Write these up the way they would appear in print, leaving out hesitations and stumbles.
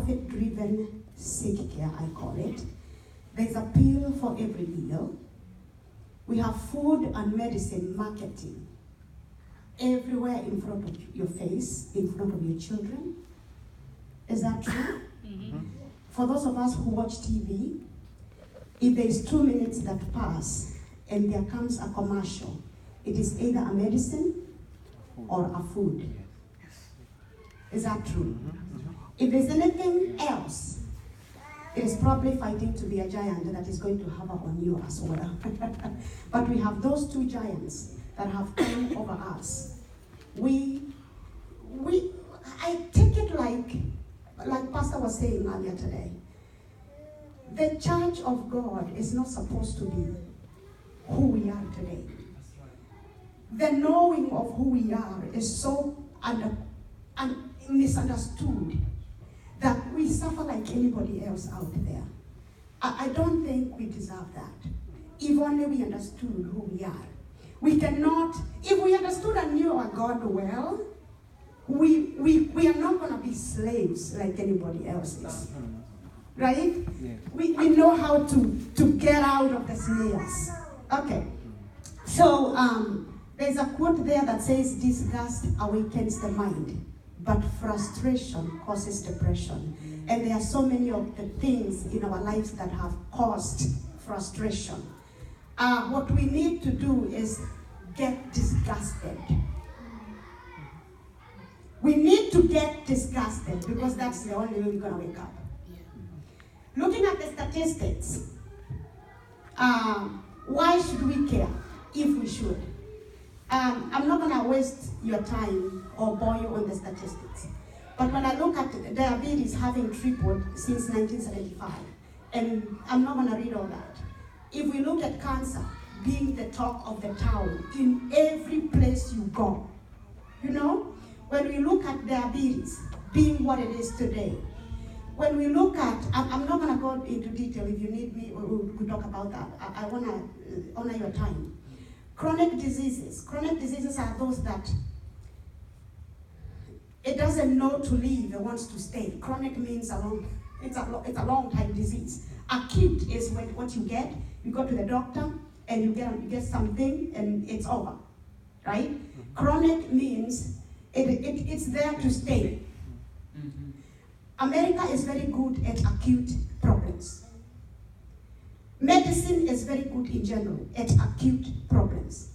profit-driven sick care, I call it. There's a pill for every meal. We have food and medicine marketing everywhere in front of your face, in front of your children. Is that true? Mm-hmm. For those of us who watch TV, if there is 2 minutes that pass and there comes a commercial, it is either a medicine or a food. Is that true? If there's anything else, it is probably fighting to be a giant that is going to hover on you as well. But we have those 2 giants that have come over us. I take it like Pastor was saying earlier today. The church of God is not supposed to be who we are today. The knowing of who we are is so misunderstood that we suffer like anybody else out there. I don't think we deserve that. If only we understood who we are. We cannot, if we understood and knew our God well, we are not going to be slaves like anybody else is. Right? Yeah. We know how to get out of the snares. Okay. So there's a quote there that says, disgust awakens the mind, but frustration causes depression. And there are so many of the things in our lives that have caused frustration. What we need to do is get disgusted. We need to get disgusted because that's the only way we're going to wake up. Looking at the statistics, why should we care if we should? I'm not going to waste your time or bore you on the statistics. But when I look at diabetes having tripled since 1975, and I'm not going to read all that. If we look at cancer being the talk of the town in every place you go, you know, when we look at diabetes being what it is today, when we look at, I'm not going to go into detail. If you need me, we'll talk about that. I want to honor your time. Chronic diseases. Chronic diseases are those that it doesn't know to live, it wants to stay. Chronic means it's a long time disease. Acute is what you get. You go to the doctor and you get something and it's over, right? Mm-hmm. Chronic means it's there to stay. Mm-hmm. America is very good at acute problems. Medicine is very good in general at acute problems.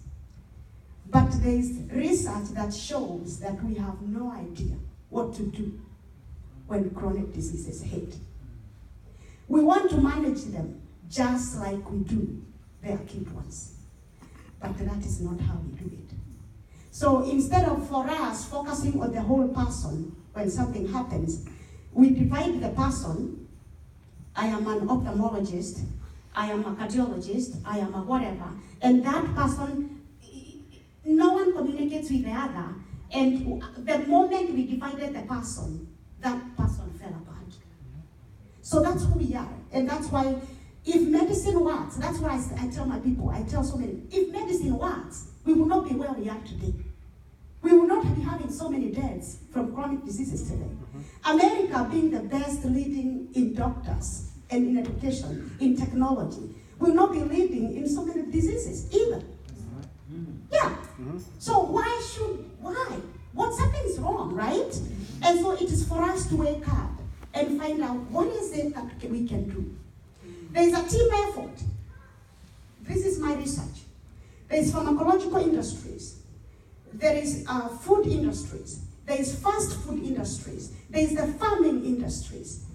But there is research that shows that we have no idea what to do when chronic diseases hit. We want to manage them just like we do the acute ones. But that is not how we do it. So instead of for us focusing on the whole person when something happens, we divide the person. I am an ophthalmologist, I am a cardiologist, I am a whatever. And that person, no one communicates with the other. And the moment we divided the person, that person fell apart. So that's who we are. And that's why if medicine works, that's why I tell my people, I tell so many, if medicine works, we will not be where we are today. We will not be having so many deaths from chronic diseases today. Mm-hmm. America being the best leading in doctors and in education, in technology, will not be leading in so many diseases either. Mm-hmm. Yeah. Mm-hmm. So why? Something is wrong, right? Mm-hmm. And so it is for us to wake up and find out what is it that we can do. There is a team effort. This is my research. There is pharmacological industries. There is food industries. There is fast food industries. There is the farming industries.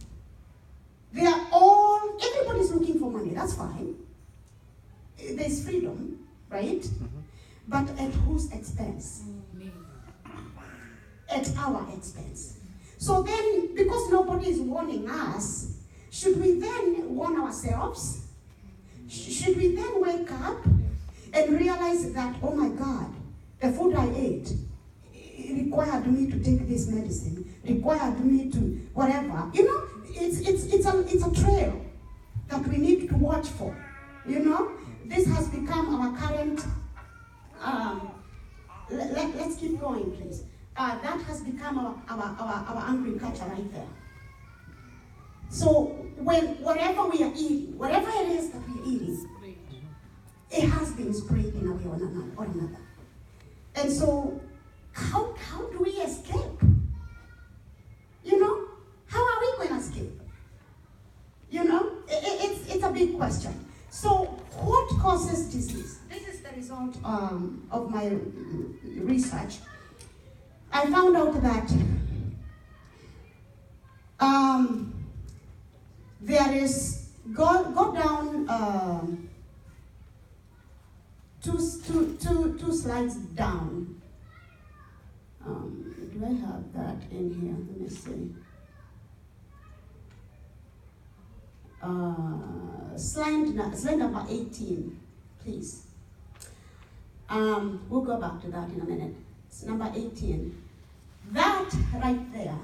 They are all, everybody's looking for money. That's fine. There's freedom, right? Mm-hmm. But at whose expense? At our expense. So then, because nobody is warning us, should we then warn ourselves? Should we then wake up and realize that, oh my God, the food I ate required me to take this medicine, required me to whatever. You know, it's a trail that we need to watch for. You know, this has become our current. Let's keep going, please. That has become our angry culture right there. So whatever we are eating, whatever it is that we're eating, it has been sprayed in a way or another. And so how do we escape? You know, how are we going to escape? You know, it's a big question. So what causes disease? This is the result of my research. I found out that there is, go down two slides down. Do I have that in here? Let me see. Slide number 18, please. We'll go back to that in a minute. It's number 18. That right there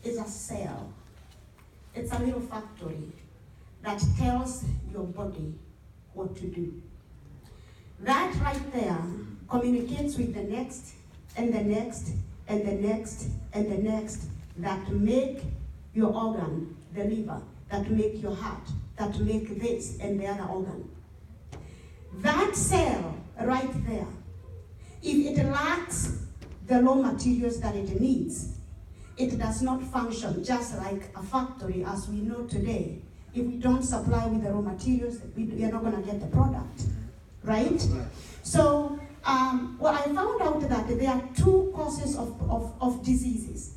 is a cell. It's a little factory that tells your body what to do. That right there communicates with the next, and the next, and the next, and the next, that make your organ, the liver, that make your heart, that make this and the other organ. That cell right there, if it lacks the raw materials that it needs, it does not function just like a factory as we know today. If we don't supply with the raw materials, we are not going to get the product, right? So, well, I found out that there are two causes of diseases: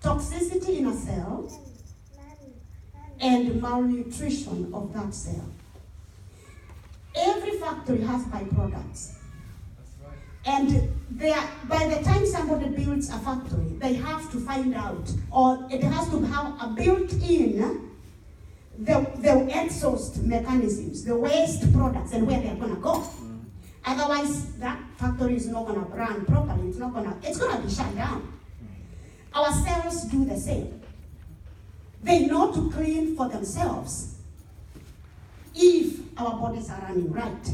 toxicity in a cell and malnutrition of that cell. Every factory has byproducts. And by the time somebody builds a factory, they have to find out, or it has to have a built-in, the exhaust mechanisms, the waste products, and where they're going to go. Otherwise, that factory is not going to run properly. It's going to be shut down. Our cells do the same. They know to clean for themselves if our bodies are running right.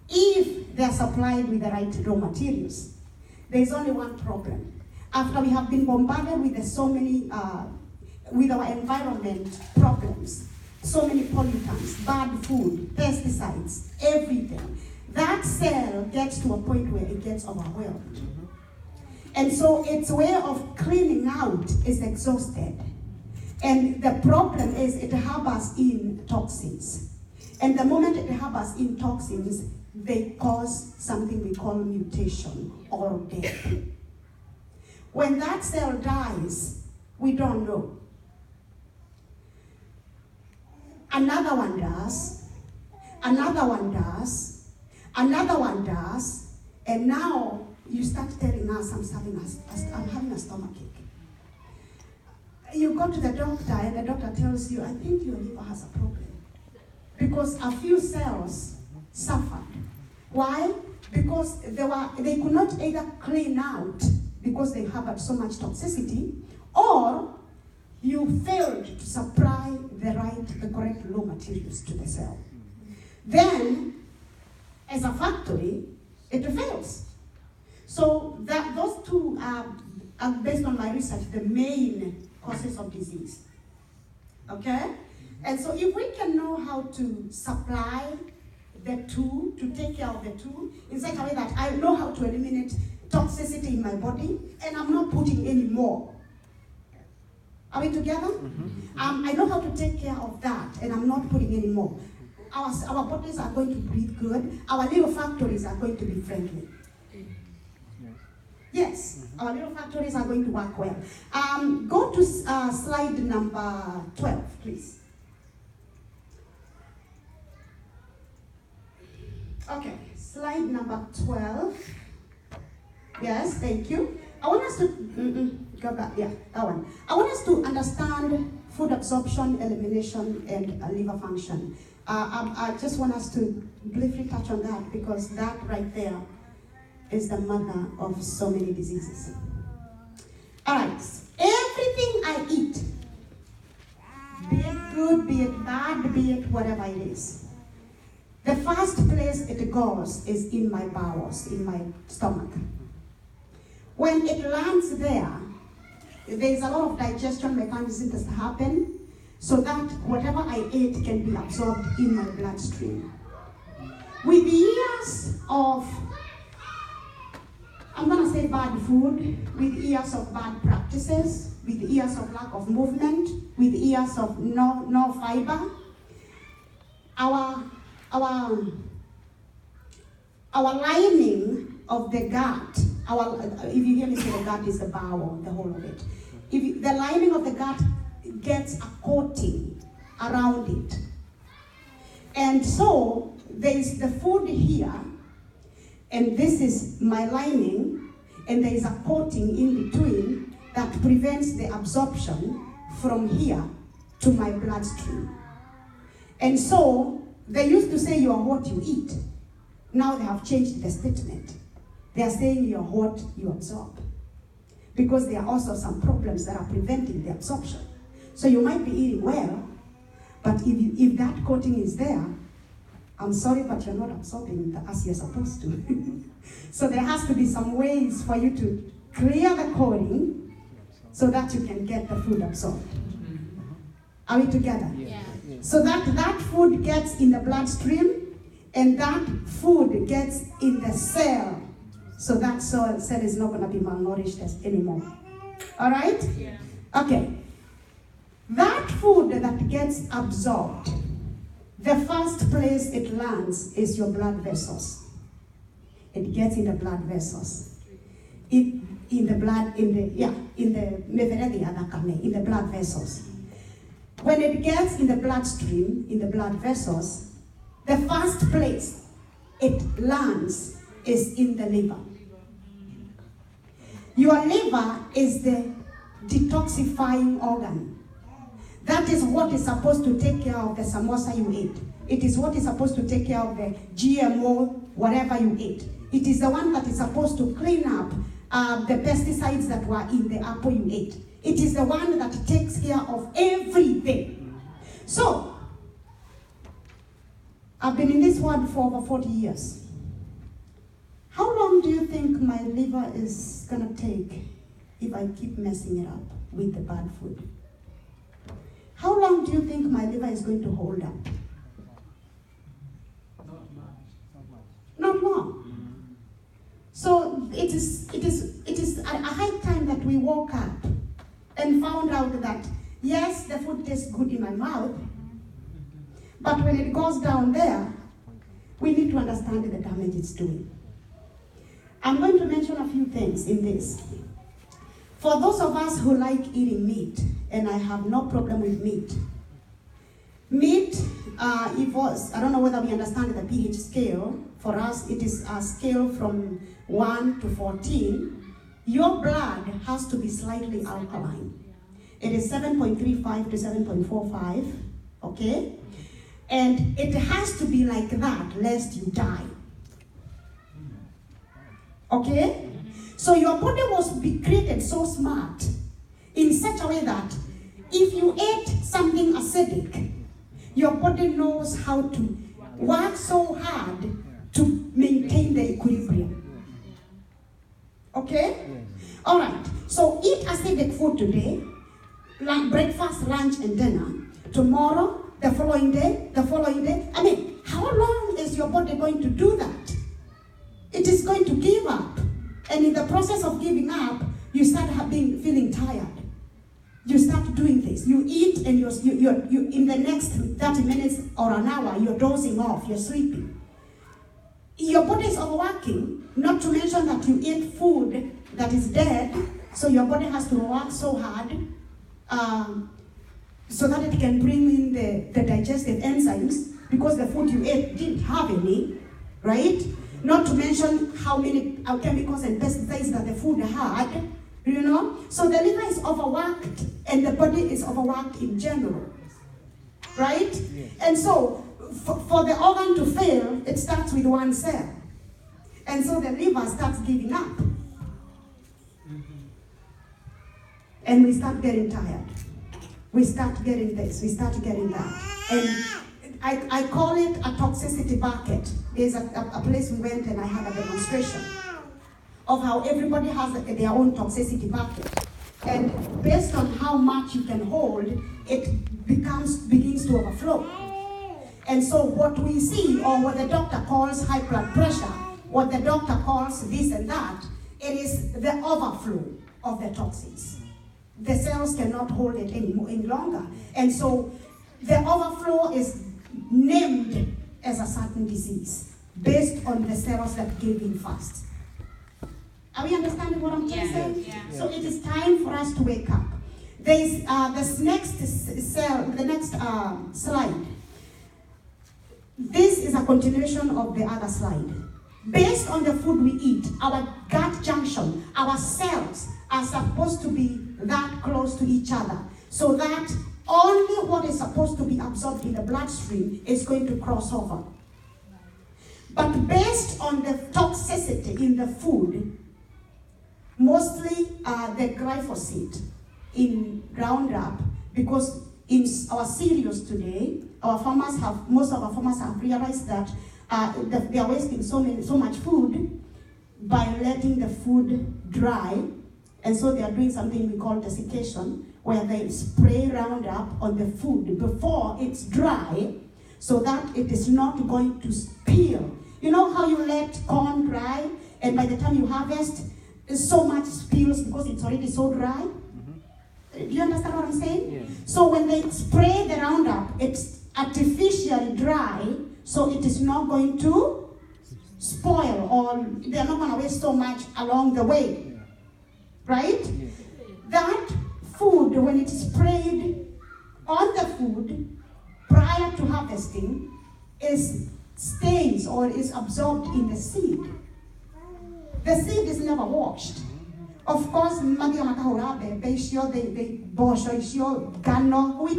If they're supplied with the right raw materials. There's only one problem. After we have been bombarded with so many, with our environment problems, so many pollutants, bad food, pesticides, everything, that cell gets to a point where it gets overwhelmed. And so its way of cleaning out is exhausted. And the problem is it harbors in toxins. And the moment it harbors in toxins, they cause something we call mutation or death. When that cell dies, we don't know. Another one does, another one does, another one does, and now you start telling us, I'm having a stomachache. You go to the doctor and the doctor tells you, I think your liver has a problem. Because a few cells suffered. Why? Because they could not either clean out because they harbored so much toxicity, or you failed to supply the correct raw materials to the cell. Then, as a factory, it fails. So those two are, based on my research, the main causes of disease. Okay? And so if we can know how to supply the two, to take care of the two, in such a way that I know how to eliminate toxicity in my body, and I'm not putting any more. Are we together? I know how to take care of that, and I'm not putting any more. Our bodies are going to breathe good. Our little factories are going to be friendly. Yes, our little factories are going to work well. Go to slide number 12, please. Okay, slide number 12. Yes, thank you. I want us to, go back, yeah, that one. I want us to understand food absorption, elimination, and liver function. I just want us to briefly touch on that, because that right there is the mother of so many diseases. All right, everything I eat, be it good, be it bad, be it whatever it is, the first place it goes is in my bowels, in my stomach. When it lands there, there's a lot of digestion mechanisms that happen. so that whatever I ate can be absorbed in my bloodstream. With years of, I'm going to say bad food, with years of bad practices, with years of lack of movement, with years of no fiber, our lining of the gut, if you hear me say the gut is the bowel, the whole of it. The lining of the gut gets a coating around it. And so there is the food here, and this is my lining, and there is a coating in between that prevents the absorption from here to my bloodstream. And so they used to say you are what you eat. Now they have changed the statement. They are saying you are what you absorb. Because there are also some problems that are preventing the absorption. So you might be eating well, but if that coating is there, I'm sorry, but you're not absorbing as you're supposed to. So there has to be some ways for you to clear the coating so that you can get the food absorbed. Are we together? Yeah. So that food gets in the bloodstream, and that food gets in the cell. So that cell is not going to be malnourished anymore. All right? Yeah. Okay. That food that gets absorbed, the first place it lands is your blood vessels. It gets in the blood vessels. In the blood vessels. When it gets in the bloodstream, in the blood vessels, the first place it lands is in the liver. Your liver is the detoxifying organ. That is what is supposed to take care of the samosa you ate. It is what is supposed to take care of the GMO, whatever you ate. It is the one that is supposed to clean up the pesticides that were in the apple you ate. It is the one that takes care of everything. So, I've been in this world for over 40 years. How long do you think my liver is going to take if I keep messing it up with the bad food? How long do you think my liver is going to hold up? Not long. So it is a high time that we woke up and found out that, yes, the food tastes good in my mouth, but when it goes down there, we need to understand the damage it's doing. I'm going to mention a few things in this. For those of us who like eating meat, and I have no problem with meat. Meat, I don't know whether we understand the pH scale. For us, it is a scale from 1 to 14. Your blood has to be slightly alkaline. It is 7.35 to 7.45, okay? And it has to be like that, lest you die. Okay? So your body was created so smart in such a way that if you ate something acidic, your body knows how to work so hard to maintain the equilibrium. Okay? All right. So eat acidic food today, breakfast, lunch, and dinner. Tomorrow, the following day. I mean, how long is your body going to do that? It is going to give up. And in the process of giving up, you start feeling tired. You start doing this. You eat and you in the next 30 minutes or an hour, you're dozing off, you're sleeping. Your body is overworking, not to mention that you eat food that is dead, so your body has to work so hard so that it can bring in the digestive enzymes, because the food you ate didn't have any, right? Not to mention how many chemicals and pesticides that the food had, you know? So the liver is overworked and the body is overworked in general, right? Yes. And so for the organ to fail, it starts with one cell. And so the liver starts giving up. And we start getting tired. We start getting this, we start getting that. And I call it a toxicity bucket. There's a place we went and I had a demonstration of how everybody has their own toxicity bucket. And based on how much you can hold, it begins to overflow. And so what we see, or what the doctor calls high blood pressure, what the doctor calls this and that, it is the overflow of the toxins. The cells cannot hold it any longer. And so the overflow is named as a certain disease based on the cells that gave in first. Are we understanding what I'm trying to say? Yeah. So it is time for us to wake up. There is this next slide. This is a continuation of the other slide. Based on the food we eat, our gut junction, our cells are supposed to be that close to each other, so that only what is supposed to be absorbed in the bloodstream is going to cross over. But based on the toxicity in the food, mostly the glyphosate in Roundup, because in our cereals today, most of our farmers have realized that they are wasting so much food by letting the food dry, and so they are doing something we call desiccation, where they spray Roundup on the food before it's dry, so that it is not going to spill. You know how you let corn dry, and by the time you harvest, so much spills because it's already so dry? Do you understand what I'm saying? Yeah. So when they spray the Roundup, it's artificially dry, so it is not going to spoil, or they're not going to waste so much along the way. Yeah. Right? Yeah. That food, when it's sprayed on the food prior to harvesting, is stains or is absorbed in the seed. The seed is never washed. Of course, wheat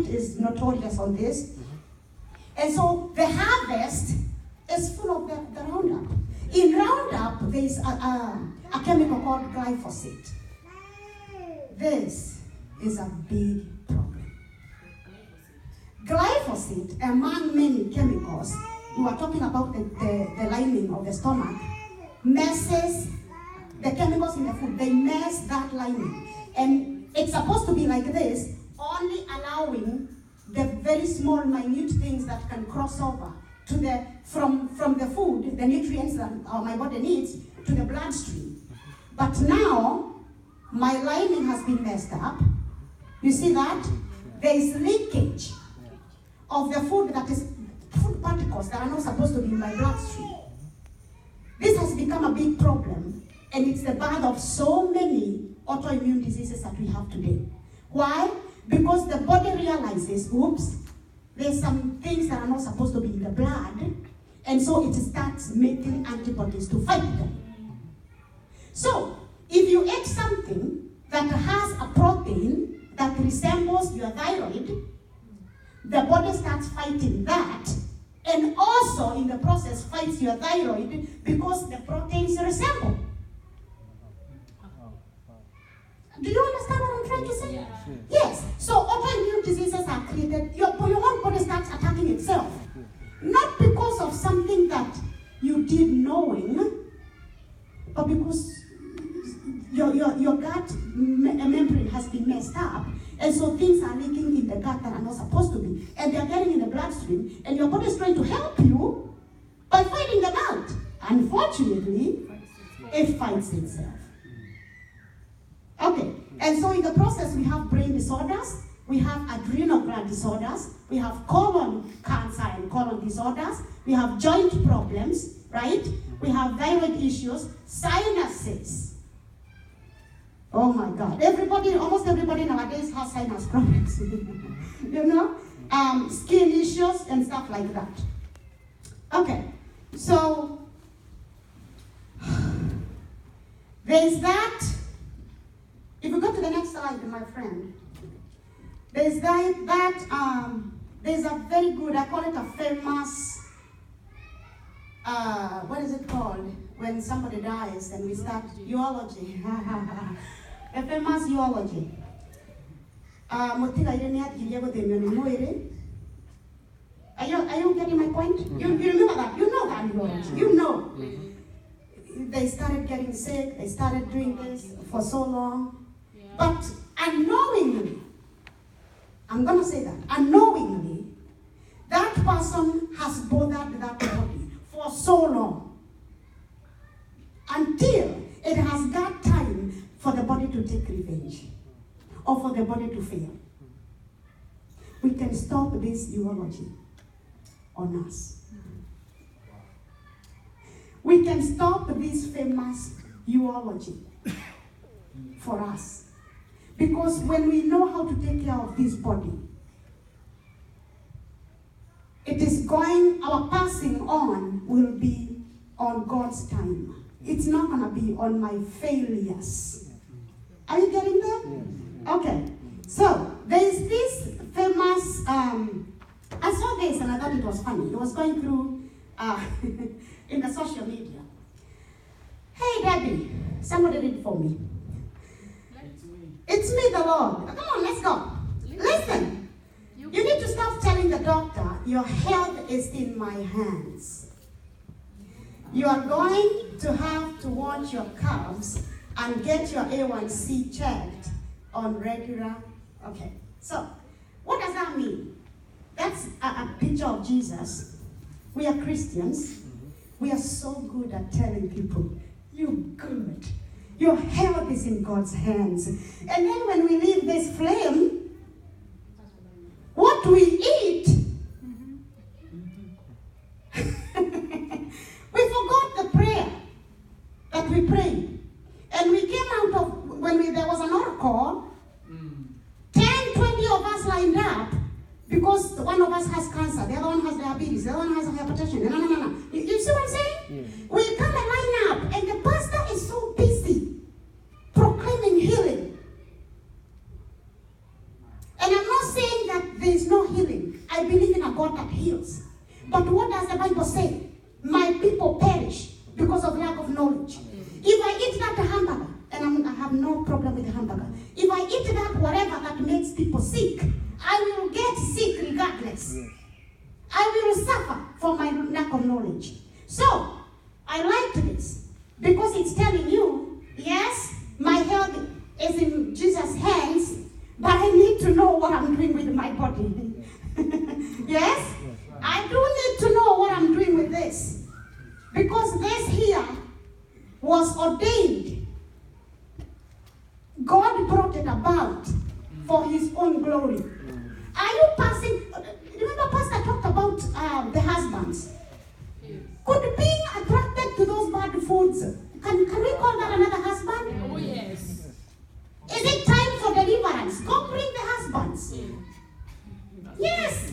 is notorious on this. And so the harvest is full of the Roundup. In Roundup, there is a chemical called glyphosate. This is a big problem. Glyphosate, among many chemicals, we are talking about the lining of the stomach, messes the chemicals in the food. They mess that lining. And it's supposed to be like this, only allowing the very small, minute things that can cross over to from the food, the nutrients that my body needs, to the bloodstream. But now, my lining has been messed up. You see that? There is leakage of the food food particles that are not supposed to be in my bloodstream. This has become a big problem, and it's the birth of so many autoimmune diseases that we have today. Why? Because the body realizes, oops, there's some things that are not supposed to be in the blood, and so it starts making antibodies to fight them. So, if you eat something that has a protein that resembles your thyroid, the body starts fighting that, and also in the process fights your thyroid because the proteins resemble. Do you understand what I'm trying to say? Yeah. Yes. So autoimmune diseases are created, your own body starts attacking itself. Not because of something that you did knowing, but because your gut membrane has been messed up, and so things are leaking in the gut that are not supposed to be, and they are getting in the bloodstream, and your body is trying to help you by fighting them out. Unfortunately, it fights itself. Okay, and so in the process we have brain disorders, we have adrenal gland disorders, we have colon cancer and colon disorders, we have joint problems, right? We have thyroid issues, sinuses. Oh my God, almost everybody nowadays has sinus problems, you know? Skin issues and stuff like that. Okay, so there's that. If you go to the next slide, my friend, there's there's a very good, I call it a famous, what is it called? When somebody dies and we start eulogy. A famous eulogy. Are you getting my point? You remember that? You know that eulogy. You know. They started getting sick, they started doing this for so long. But unknowingly, I'm going to say that, unknowingly, that person has bothered that body for so long until it has got time for the body to take revenge or for the body to fail. We can stop this eulogy on us. We can stop this famous eulogy for us. Because when we know how to take care of this body, it is going, our passing on will be on God's time. It's not going to be on my failures. Are you getting there? Okay. So, there is this famous, I saw this and I thought it was funny. It was going through in the social media. Hey, Debbie, somebody read for me. It's me, the Lord. Come on, let's go. Listen. You need to stop telling the doctor, your health is in my hands. You are going to have to watch your carbs and get your A1C checked on regular. Okay, so what does that mean? That's a picture of Jesus. We are Christians. We are so good at telling people, you're good. Your health is in God's hands. And then when we leave this flame, what we eat, we forgot the prayer that we prayed. And we came out of, when there was an oracle, 10, 20 of us lined up, because one of us has cancer, the other one has diabetes, the other one has hypertension. No. You see what I'm saying? Yeah. We come and line up, and the pastor is so busy proclaiming healing. And I'm not saying that there is no healing. I believe in a God that heals. But what does the Bible say? My people perish because of lack of knowledge. If I eat that hamburger, and I have no problem with the hamburger, if I eat that whatever that makes people sick, I will get sick regardless. I will suffer for my lack of knowledge. So, I like this because it's telling you, yes, my health is in Jesus' hands, but I need to know what I'm doing with my body. Yes? I do need to know what I'm doing with this. Because this here was ordained. God brought it about for his own glory. Are you passing? Remember, Pastor talked about the husbands. Could being attracted to those bad foods, can we call that another husband? Oh, yes. Is it time for deliverance? Go bring the husbands. Yes.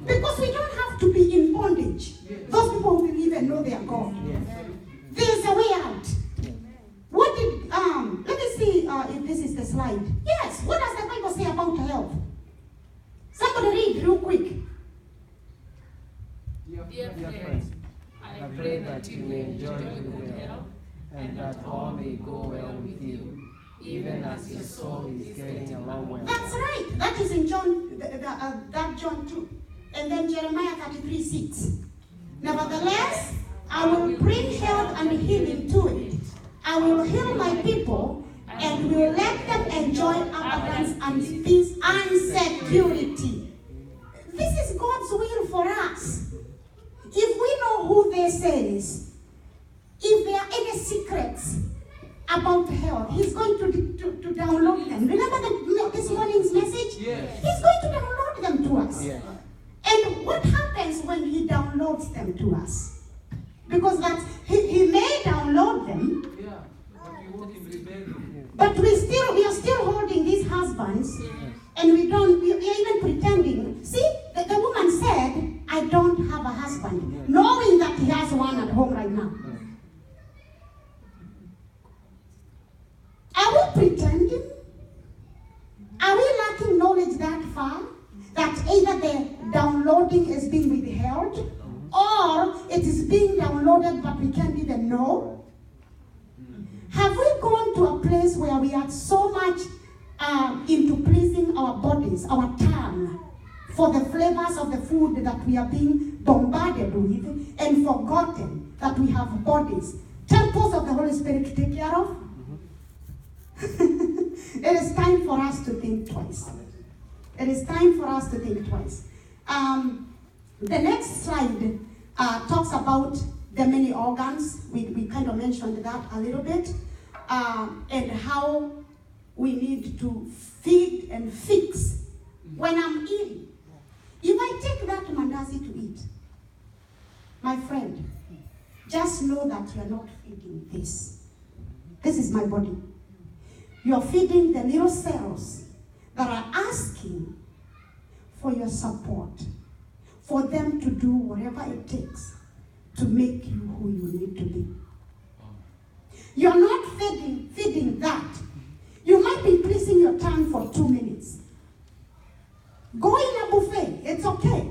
Because we don't have to be in bondage. Those people who believe and know they are God. There's a way out. What did, let me see if this is the slide. Yes, what does the Bible say about health? Somebody read real quick. Dear friends, I pray that you may enjoy good health and that all may go well with you, even as your soul is getting along well. That's right. That is in John, that John 2. And then Jeremiah 33:6. Nevertheless, I will bring health and healing to it. I will heal my people and will let them enjoy abundance and peace and security. This is God's will for us. If we know who this is, if there are any secrets about health, he's going to download them. Remember this morning's message? Yes. He's going to download them to us. Yes. And what happens when he downloads them to us? Because he may download them, but we are still holding these husbands, and we are even pretending. See, the woman said, I don't have a husband, knowing that he has one at home right now. Are we pretending? Are we lacking knowledge that far? That either the downloading is being withheld, or it is being downloaded but we can't even know? Have we gone to a place where we are so much into pleasing our bodies, our tongue, for the flavors of the food that we are being bombarded with, and forgotten that we have bodies, temples of the Holy Spirit to take care of? It is time for us to think twice. It is time for us to think twice. The next slide talks about the many organs. We kind of mentioned that a little bit. And how we need to feed and fix when I'm eating. If I take that mandazi to eat, my friend, just know that you're not feeding this. This is my body. You're feeding the little cells that are asking for your support, for them to do whatever it takes to make you who you need to be. You're not feeding that. You might be pleasing your tongue for 2 minutes. Go in a buffet, it's okay.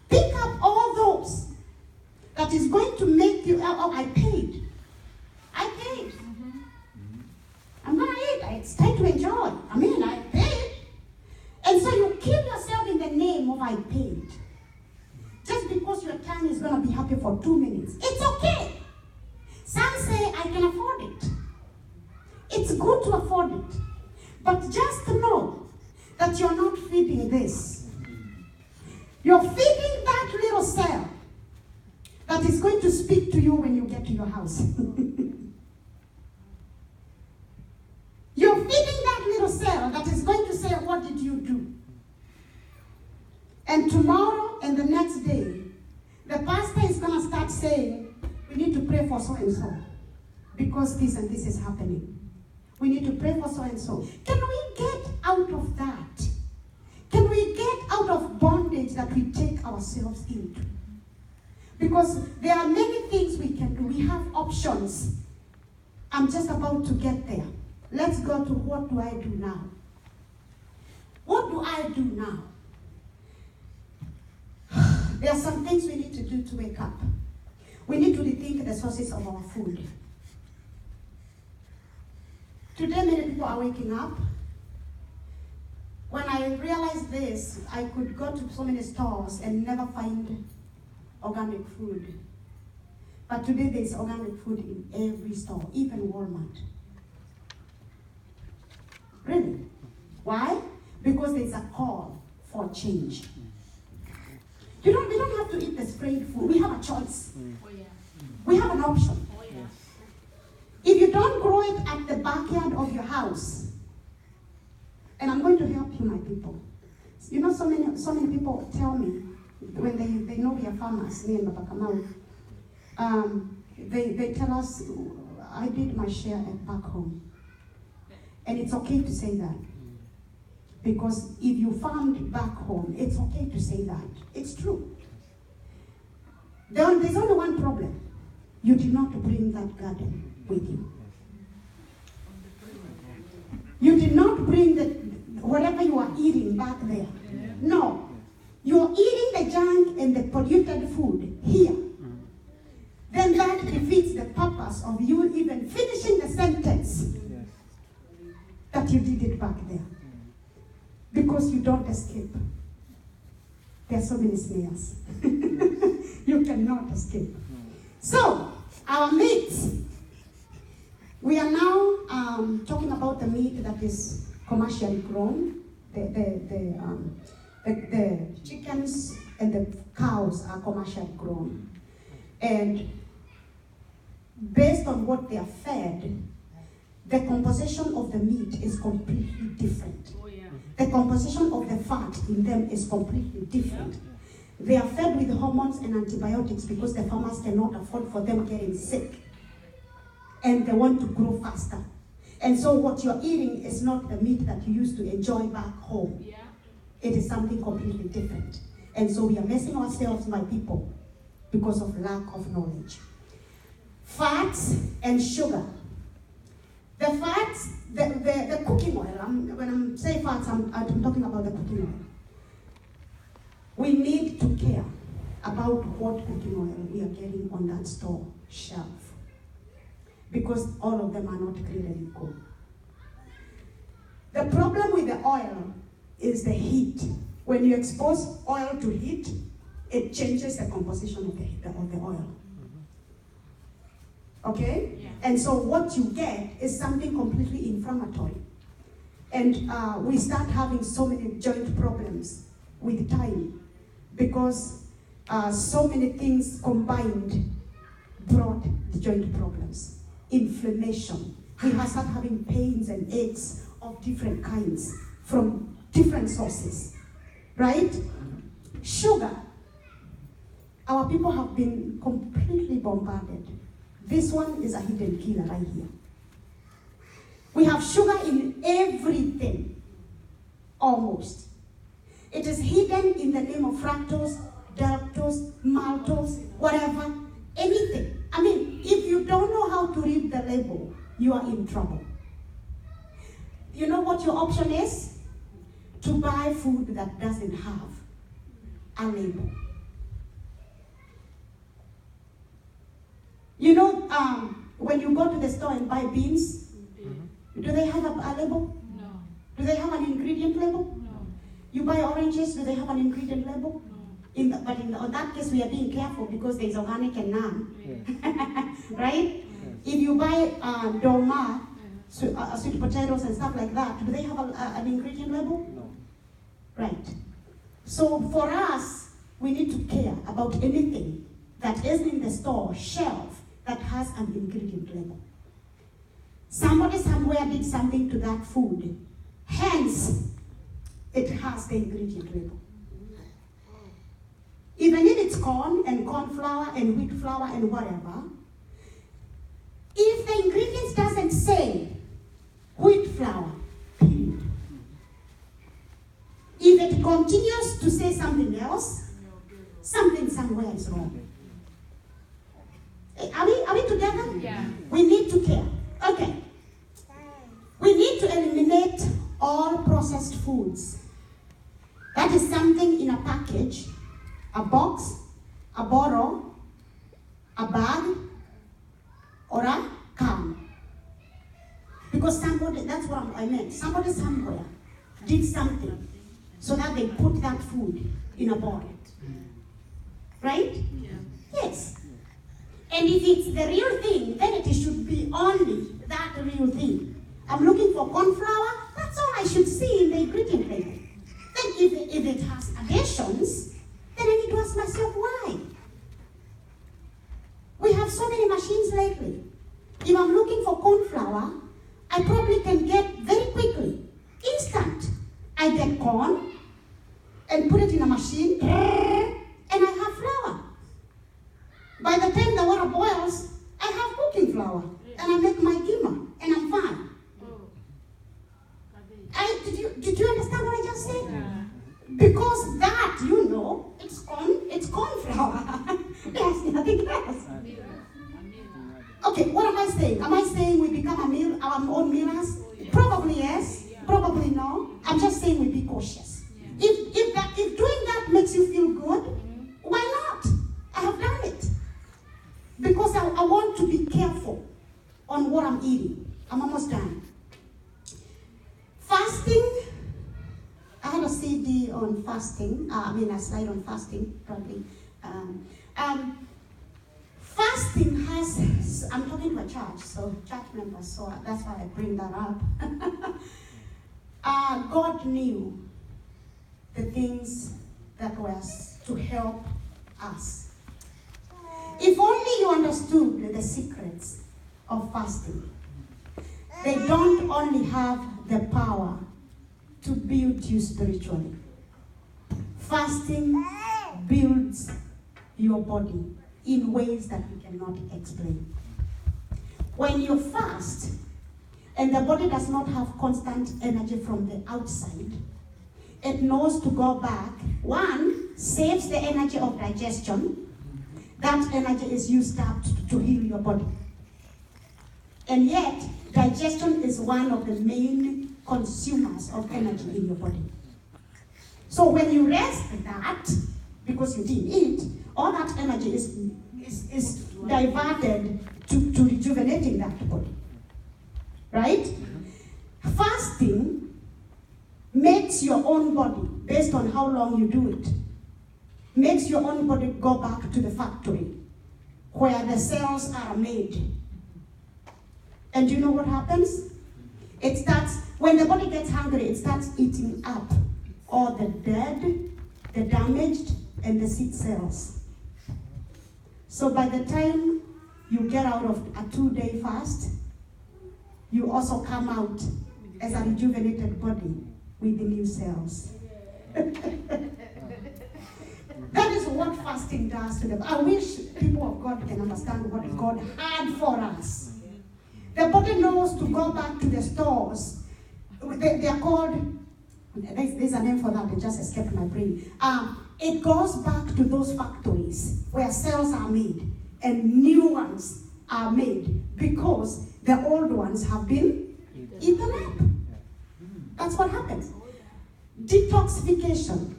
Pick up all those that is going to make you, oh, I paid. I'm going to eat. It's time to enjoy. I paid. And so you kill yourself in the name of I paid. Just because your tongue is going to be happy for 2 minutes. It's okay. Some say, I can afford it. It's good to afford it. But just know that you're not feeding this. You're feeding that little cell that is going to speak to you when you get to your house. You're feeding that little cell that is going to say, what did you do? And tomorrow and the next day, the pastor is going to start saying, we need to pray for so-and-so because this and this is happening. We need to pray for so-and-so. Can we get out of that? Can we get out of bondage that we take ourselves into? Because there are many things we can do. We have options. I'm just about to get there. Let's go to what do I do now? What do I do now? There are some things we need to do to wake up. We need to rethink the sources of our food. Today, many people are waking up. When I realized this, I could go to so many stores and never find organic food. But today, there is organic food in every store, even Walmart. Really? Why? Because there's a call for change. We don't have to eat the sprayed food. We have a choice. Oh, yeah. We have an option. Oh, yeah. If you don't grow it at the backyard of your house, and I'm going to help you, my people. You know, so many people tell me when they know we are farmers, me and Baba Kamau, they tell us, I did my share at back home. And it's okay to say that. Because if you farmed back home, it's okay to say that. It's true. There's only one problem. You did not bring that garden with you. You did not bring whatever you are eating back there. No. You're eating the junk and the polluted food here. Then that defeats the purpose of you even finishing the sentence that you did it back there. Because you don't escape. There are so many snares. You cannot escape. So, our meat. We are now talking about the meat that is commercially grown. The chickens and the cows are commercially grown. And based on what they are fed, the composition of the meat is completely different. Oh, yeah. The composition of the fat in them is completely different. They are fed with hormones and antibiotics because the farmers cannot afford for them getting sick. And they want to grow faster. And so what you're eating is not the meat that you used to enjoy back home. Yeah. It is something completely different. And so we are messing ourselves, my people, because of lack of knowledge. Fats and sugar. The fats, the cooking oil, when I'm saying fats, I'm talking about the cooking oil. We need to care about what cooking oil we are getting on that store shelf. Because all of them are not created equal. The problem with the oil is the heat. When you expose oil to heat, it changes the composition of the oil. Okay? Yeah. And so what you get is something completely inflammatory. And we start having so many joint problems with time because so many things combined brought the joint problems. Inflammation. We have started having pains and aches of different kinds from different sources. Right? Sugar. Our people have been completely bombarded. This one is a hidden killer right here. We have sugar in everything, almost. It is hidden in the name of fructose, galactose, maltose, whatever, anything. I mean, if you don't know how to read the label, you are in trouble. You know what your option is? To buy food that doesn't have a label. You know, when you go to the store and buy beans, do they have a label? No. Do they have an ingredient label? No. You buy oranges, do they have an ingredient label? No. In that case, we are being careful because there is organic and none. Yes. Right? Yes. If you buy dolma, sweet potatoes and stuff like that, do they have an ingredient label? No. Right. So for us, we need to care about anything that is in the store shelf that has an ingredient label. Somebody somewhere did something to that food. Hence, it has the ingredient label. Even if it's corn and corn flour and wheat flour and whatever, if the ingredients doesn't say wheat flour, period. If it continues to say something else, something somewhere is wrong. Are we together? Yeah. We need to care. Okay. We need to eliminate all processed foods. That is something in a package, a box, a bottle, a bag, or a can. Because somebody, that's what I meant, somebody somewhere did something so that they put that food in a bottle. Right? Yeah. Yes. And if it's the real thing, then it should be only that real thing. I'm looking for corn flour, that's all I should see in the ingredient label. Then if it has additions, then I need to ask myself why. We have so many machines lately. If I'm looking for corn flour, I probably can get very quickly, instant. I get corn and put it in a machine, and I have flour. By the time the water boils, I have cooking flour, and I make my keema, and I'm fine. Did you understand what I just said? Yeah. Because that, it's corn flour. There's nothing else. Okay, what am I saying? Am I saying we become our own mirrors? Probably yes, probably no. I'm just saying we be cautious. If doing that makes you feel good, why not? I have done it. Because I want to be careful on what I'm eating. I'm almost done. Fasting, I had a CD on fasting, a slide on fasting, probably. Fasting has, I'm talking to a church, so church members, so that's why I bring that up. God knew the things that was to help us. If only you understood the secrets of fasting. They don't only have the power to build you spiritually. Fasting builds your body in ways that we cannot explain. When you fast, and the body does not have constant energy from the outside, it knows to go back. One, saves the energy of digestion. That energy is used up to heal your body. And yet, digestion is one of the main consumers of energy in your body. So when you rest that, because you didn't eat, all that energy is diverted to rejuvenating that body. Right? Fasting makes your own body, based on how long you do it, makes your own body go back to the factory where the cells are made And you know what happens? It starts, when the body gets hungry, it starts eating up all the dead, the damaged, and the sick cells. So by the time you get out of a 2-day fast, you also come out as a rejuvenated body with the new cells. That is what fasting does to them. I wish people of God can understand what God had for us. The body knows to go back to the stores. They are called, there's a name for that, it just escaped my brain. It goes back to those factories where cells are made and new ones are made because the old ones have been eaten up. That's what happens. Detoxification.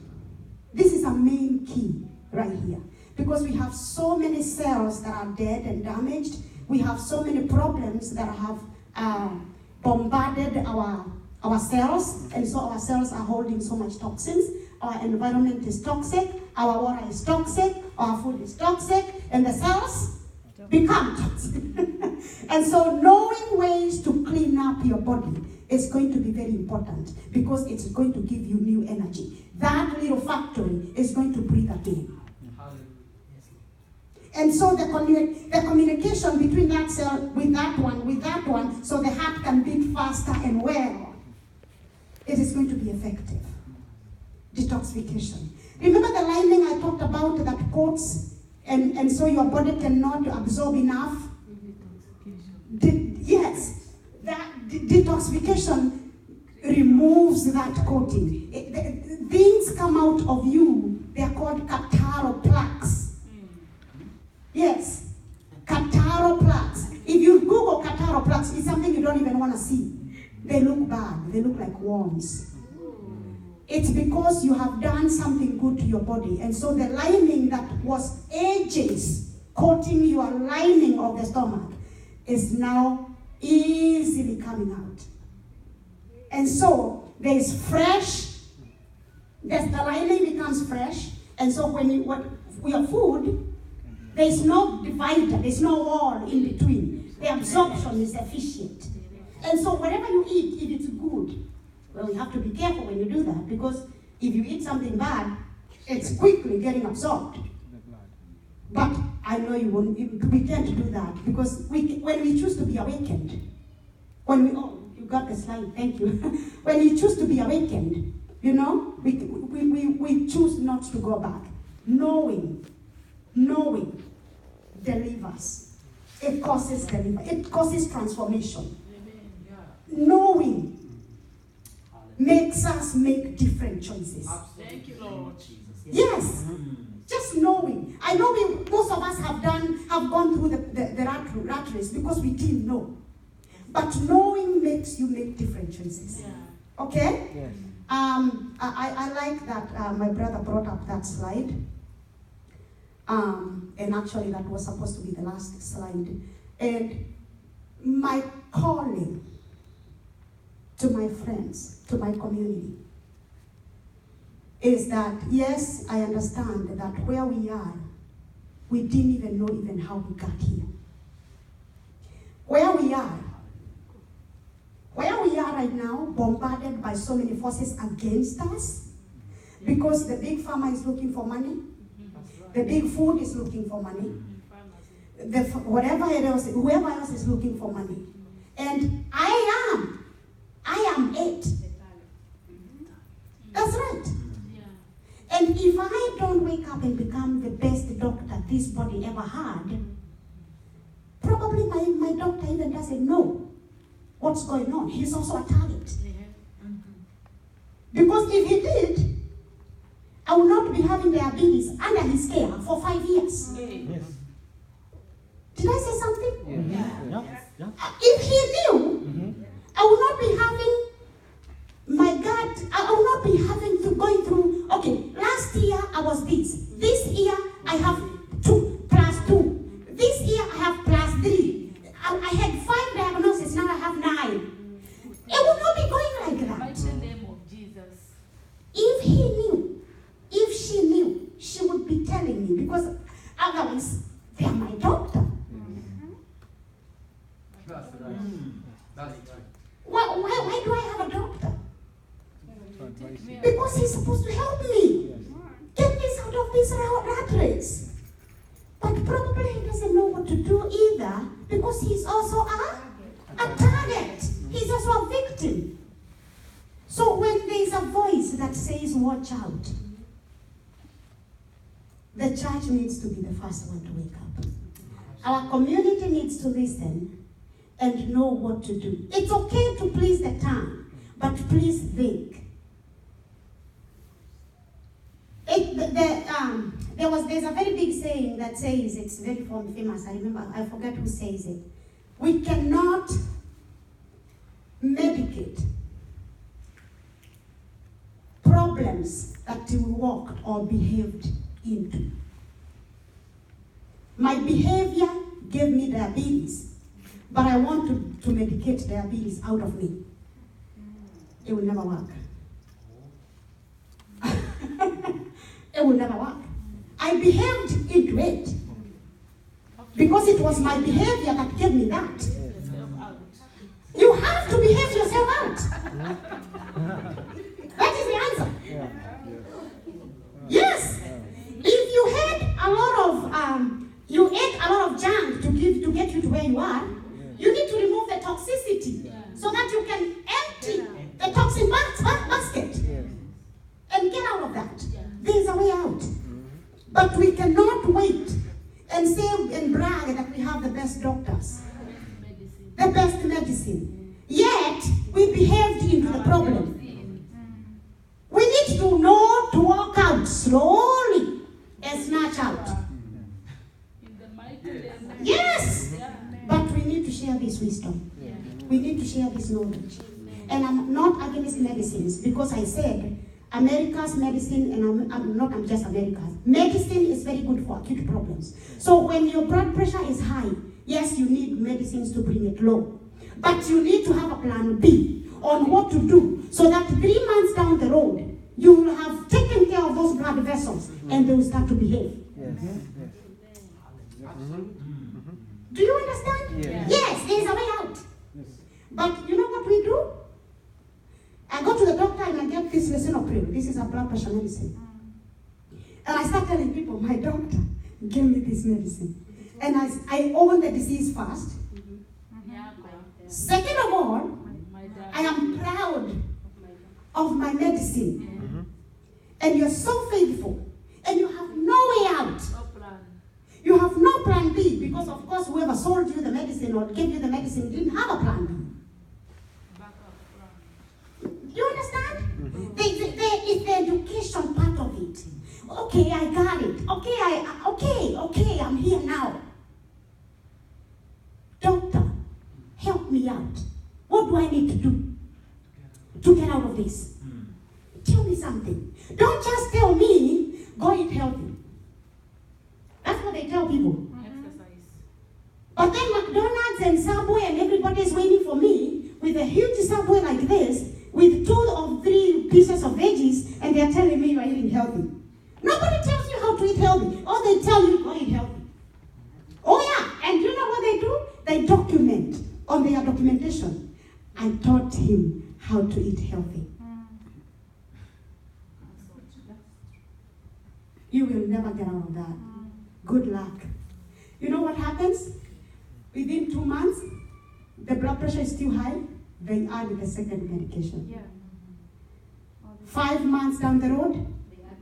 This is a main key right here. Because we have so many cells that are dead and damaged. We have so many problems that have bombarded our cells. And so our cells are holding so much toxins. Our environment is toxic. Our water is toxic. Our food is toxic. And the cells become toxic. And so knowing ways to clean up your body is going to be very important because it's going to give you new energy. That little factory is going to breathe again. And so the communication between that cell with that one, so the heart can beat faster and well, it is going to be effective. Detoxification. Remember the lining I talked about that coats, and so your body cannot absorb enough? Yes. That detoxification removes that coating. Things come out of you. They are called catarrh plaques. Yes, catarrh plaques. If you Google catarrh plaques, it's something you don't even want to see. They look bad. They look like worms. It's because you have done something good to your body. And so the lining that was ages coating your lining of the stomach is now easily coming out. And so there is fresh, the lining becomes fresh, and so when your food, there's no divider, there's no wall in between. The absorption is efficient. And so whatever you eat, if it's good, well, you have to be careful when you do that, because if you eat something bad, it's quickly getting absorbed. But I know you won't. We can't do that because when we choose to be awakened, you got the slide. Thank you. When you choose to be awakened, we choose not to go back. Knowing delivers. It causes deliverance. It causes transformation. Knowing makes us make different choices. Thank you, Lord. Yes. Just knowing. I know most of us have gone through the rat race because we didn't know. But knowing makes you make different choices. Yeah. Okay? Yes. I like that my brother brought up that slide. And actually that was supposed to be the last slide. And my calling to my friends, to my community, is that, yes, I understand that where we are, we didn't even know even how we got here. Where we are right now, bombarded by so many forces against us, because the big pharma is looking for money, the big food is looking for money, whoever else is looking for money. And I am it. That's right. And if I don't wake up and become the best doctor this body ever had, probably my doctor even doesn't know what's going on. He's also a target. Because if he did, I would not be having diabetes under his care for 5 years. Yes. Did I say something? Yeah. If he knew, I would not be having I will not be having to going through, okay, last year I was this. This year I have 2 plus 2. This year I have plus 3. I had 5 diagnoses, now I have 9. It will not be going like that. In the name of Jesus. If he knew, if she knew, she would be telling me, because otherwise they are my doctor. That's right. this rat race. But probably he doesn't know what to do either because he's also a target. He's also a victim. So when there's a voice that says, watch out, the church needs to be the first one to wake up. Our community needs to listen and know what to do. It's okay to please the tongue, but please think. There's a very big saying that says, it's very famous, I forget who says it. We cannot medicate problems that you walked or behaved into. My behavior gave me diabetes, but I want to medicate diabetes out of me. It will never work. It will never work. I behaved into it because it was my behavior that gave me that. You have to behave yourself out. That is the answer. Yes. If you had a lot of you ate a lot of junk to get you to where you are, you need to remove the toxicity so that you can empty the toxin basket and get out of that. There is a way out. But we cannot wait and say and brag that we have the best doctors, the best medicine. Yet, we behaved into the problem. We need to know to walk out slowly and snatch out. Yes! But we need to share this wisdom. We need to share this knowledge. And I'm not against medicines because I said America's medicine, and I'm just America's. Medicine is very good for acute problems. So when your blood pressure is high, yes, you need medicines to bring it low. But you need to have a plan B on what to do so that 3 months down the road, you will have taken care of those blood vessels and they will start to behave. Do you understand? Yes, there is a way out. But you know what we do? I go to the doctor and I get this lisinopril. This is a blood pressure medicine. And I start telling people, my doctor gave me this medicine. And I own the disease first. Second of all, I am proud of my medicine. And you're so faithful. And you have no way out. You have no plan B because, of course, whoever sold you the medicine or gave you the medicine didn't have a plan B. You understand? It's the education part of it. Okay, I got it. Okay, I'm here now. Doctor, help me out. What do I need to do to get out of this? Tell me something. Don't just tell me, go eat healthy. That's what they tell people. Exercise. But then McDonald's and Subway and everybody is waiting for me with a huge Subway like this, with 2 or 3 pieces of veggies, and they're telling me you're eating healthy. Nobody tells you how to eat healthy. Or they tell you, go eat healthy. Oh yeah, and you know what they do? They document on their documentation. I taught him how to eat healthy. You will never get out of that. Good luck. You know what happens? Within 2 months, the blood pressure is still high. They add the second medication. 5 months down the road,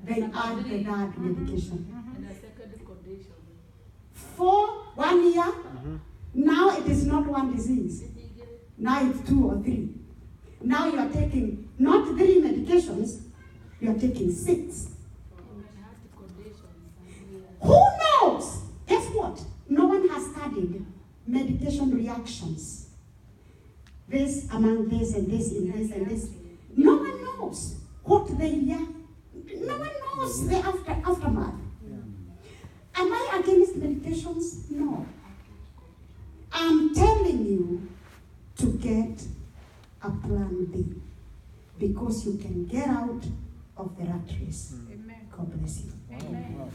they add the third medication. For 1 year, now it is not one disease. Now it's 2 or 3. Now you are taking not 3 medications, you are taking 6. Who knows? Guess what? No one has studied medication reactions. This among this and this and this and this. No one knows what they react. No one knows the aftermath. Am I against medications? No. I'm telling you to get a plan B because you can get out of the rat race. Amen. God bless you. Amen. Wow.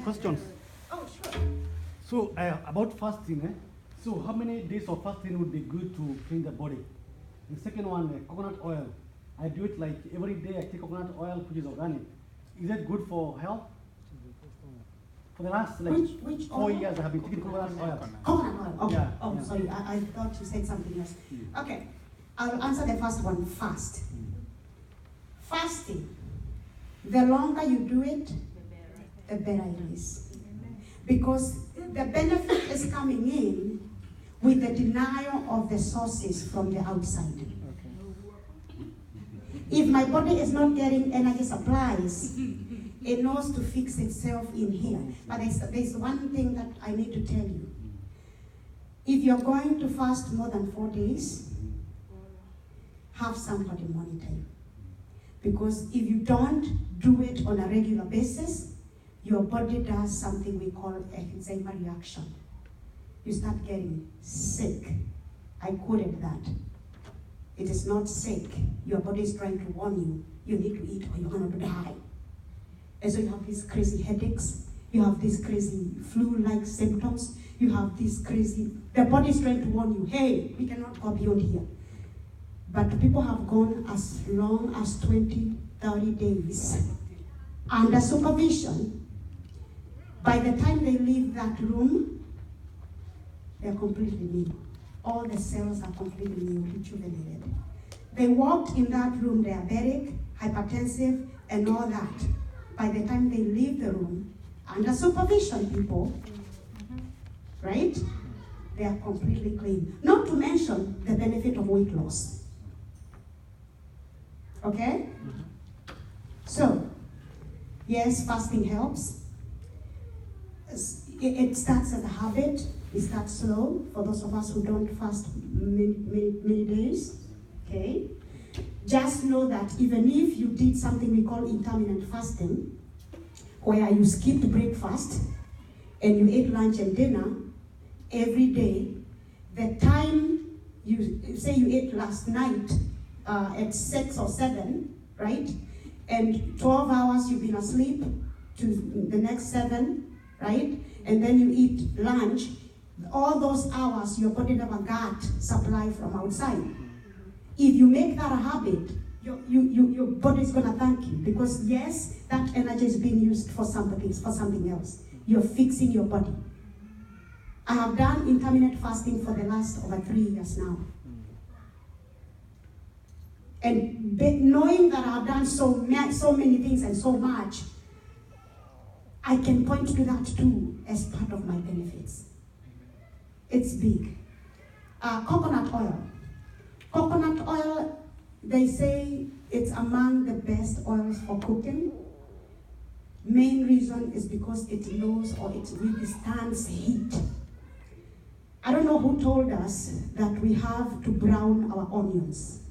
Questions? Oh, sure. So, about fasting, so how many days of fasting would be good to clean the body? The second one, coconut oil. I do it like every day. I take coconut oil, which is organic. is that good for health? For the last Which 4 years, I have been taking coconut oil. Coconut oil. Okay. Yeah, Oh, yeah. sorry. I thought you said something else. Okay. I'll answer the first one. Fast. Fasting. The longer you do it, the better it is. Because the benefit is coming in with the denial of the sources from the outside. If my body is not getting energy supplies, it knows to fix itself in here. But there's one thing that I need to tell you. If you're going to fast more than 4 days, have somebody monitor you. Because if you don't do it on a regular basis, your body does something we call a enzyme reaction. You start getting sick. I quoted that. It is not sick. Your body is trying to warn you. You need to eat or you're going to die. And so you have these crazy headaches. You have these crazy flu-like symptoms. You have these crazy... The body is trying to warn you, hey, we cannot go beyond here. But people have gone as long as 20, 30 days under supervision. By the time they leave that room, they're completely new. All the cells are completely new, rejuvenated. They walked in that room diabetic, hypertensive, and all that. By the time they leave the room, under supervision, people, right? They are completely clean. Not to mention the benefit of weight loss. Okay? So, yes, fasting helps. It starts as a habit. It starts slow for those of us who don't fast many days. Okay? Just know that even if you did something we call intermittent fasting, where you skipped breakfast and you ate lunch and dinner every day, the time you say you ate last night at 6 or 7, right? And 12 hours you've been asleep to the next 7, right? And then you eat lunch. All those hours your body never got supply from outside. If you make that a habit, your body is going to thank you, because yes, that energy is being used for something else. You're fixing your body. I have done intermittent fasting for the last over 3 years now. And knowing that I've done so many things and so much, I can point to that too as part of my benefits. It's big. Coconut oil. Coconut oil, they say it's among the best oils for cooking. Main reason is because it knows, or it withstands heat. I don't know who told us that we have to brown our onions.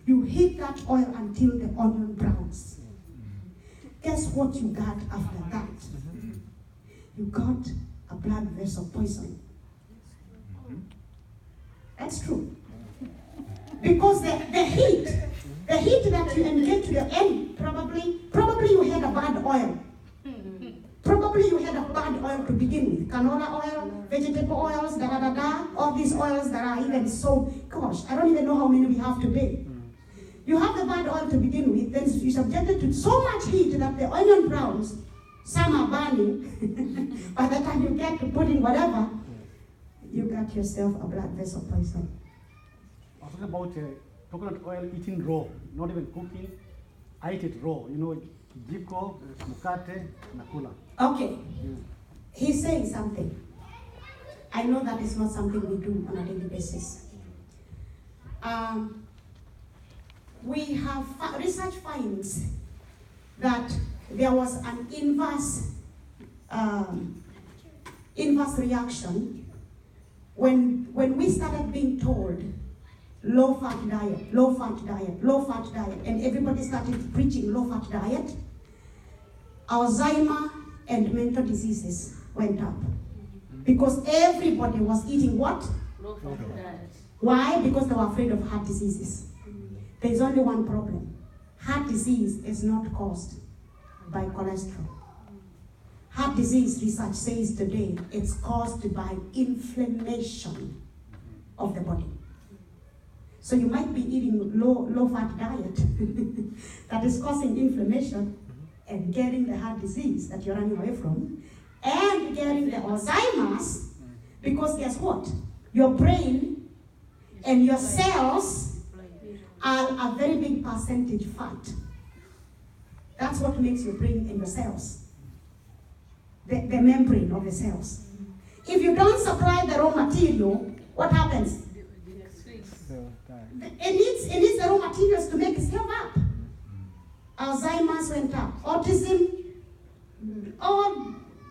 You heat that oil until the onion browns. Guess what you got after that? You got a blood vessel poison. That's true. Because the heat that you engage to the end, probably you had a bad oil. Probably you had a bad oil to begin with. Canola oil, vegetable oils, all these oils that are even so, gosh, I don't even know how many we have today. You have the bad oil to begin with, then you subjected to so much heat that the onion browns, some are burning. By the time you get to putting whatever, you got yourself a blood vessel poison. I was talking about coconut oil eating raw, not even cooking. I eat it raw, jiko, mukate, nakula. Okay, he's saying something. I know that is not something we do on a daily basis. We have research finds that there was an inverse reaction when we started being told low-fat diet, low-fat diet, low-fat diet, and everybody started preaching low-fat diet. Alzheimer and mental diseases went up because everybody was eating what? Low-fat diet. Why? Because they were afraid of heart diseases. There's only one problem. Heart disease is not caused by cholesterol. Heart disease, research says today, it's caused by inflammation of the body. So you might be eating low-fat diet that is causing inflammation, and getting the heart disease that you're running away from, and getting the Alzheimer's, because guess what? Your brain and your cells are a very big percentage fat. That's what makes your brain and your cells. The membrane of the cells. If you don't supply the raw material, what happens? It needs the raw materials to make itself up. Alzheimer's went up. Autism,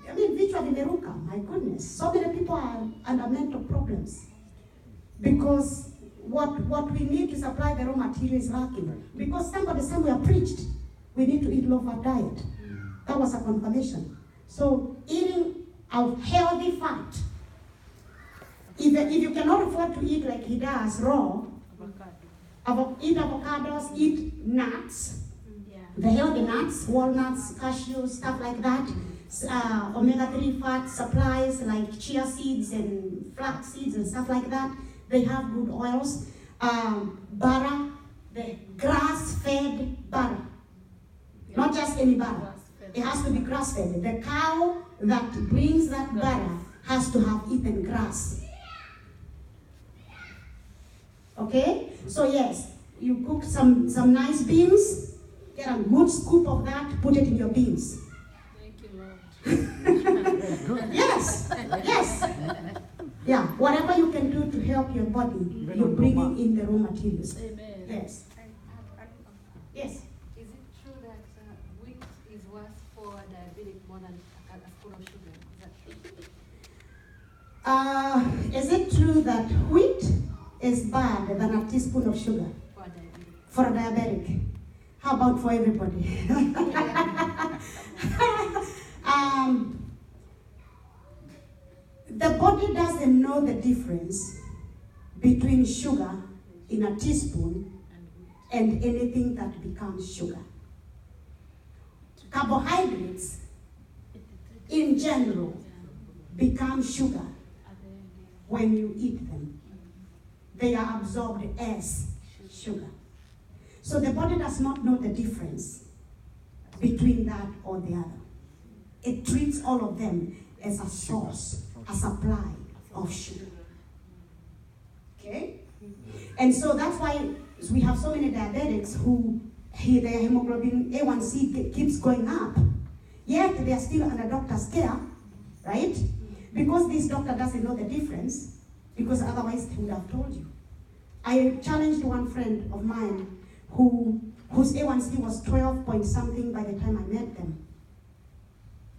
vichwa vimeruka, my goodness. So many people are under mental problems. Because what we need to supply the raw material is lacking. Because somebody somewhere preached, we need to eat low-fat diet. That was a confirmation. So eating a healthy fat, if you cannot afford to eat like he does, raw, eat avocados, eat nuts, the healthy nuts, walnuts, cashews, stuff like that, omega-3 fat supplies like chia seeds and flax seeds and stuff like that. They have good oils. Butter, the grass-fed butter. Not just any butter. It has to be grass-fed. The cow that brings that butter has to have eaten grass. Okay? So yes, you cook some nice beans, get a good scoop of that, put it in your beans. Thank you, Lord. Yes. Yeah, whatever you can do to help your body, you're bringing in the raw materials. Amen. Yes. Yes. Is it true that wheat is worse for a diabetic more than a spoon of sugar? Is it true that wheat is bad than a teaspoon of sugar For a diabetic. for a diabetic? How about for everybody? The body doesn't know the difference between sugar in a teaspoon and anything that becomes sugar. Carbohydrates, in general, become sugar when you eat them. They are absorbed as sugar. So the body does not know the difference between that or the other. It treats all of them as a source, a supply of sugar. Okay? And so that's why we have so many diabetics who their hemoglobin A1C keeps going up, yet they are still under doctor's care, right? Because this doctor doesn't know the difference, because otherwise he would have told you. I challenged one friend of mine whose A1C was 12 point something by the time I met them.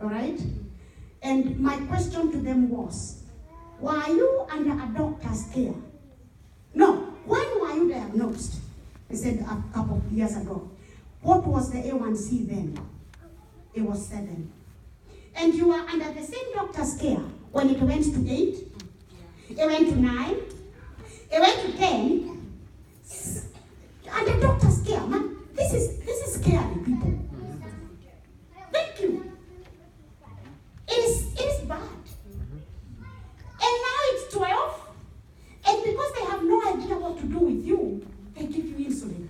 All right? And my question to them was, why are you under a doctor's care? No, when were you diagnosed? They said a couple of years ago. What was the A1C then? It was 7. And you were under the same doctor's care when it went to 8, it went to 9, it went to 10. Under doctor's care, man. This is scary, people. Thank you. It is bad. And now it's 12, and because they have no idea what to do with you, they give you insulin.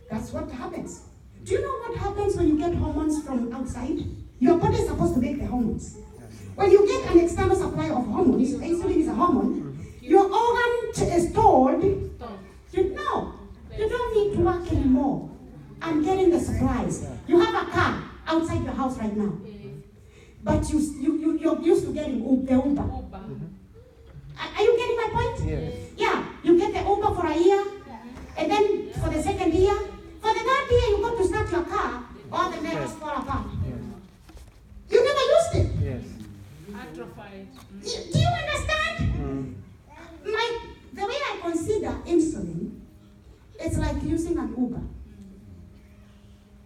That's what happens. Do you know what happens when you get hormones from outside? Your body is supposed to make the hormones. When you get an external supply of hormones, insulin is a hormone, your organ is told, you don't need to work anymore. I'm getting the supplies. You have a car outside your house right now. But you're used to getting the Uber. Are you getting my point? Yes. Yeah, you get the Uber for a year, and then for the second year, for the third year you go to start your car, all the mirrors fall apart. Yes. You never used it. Yes. Atrophied. Do you understand? The way I consider insulin, it's like using an Uber.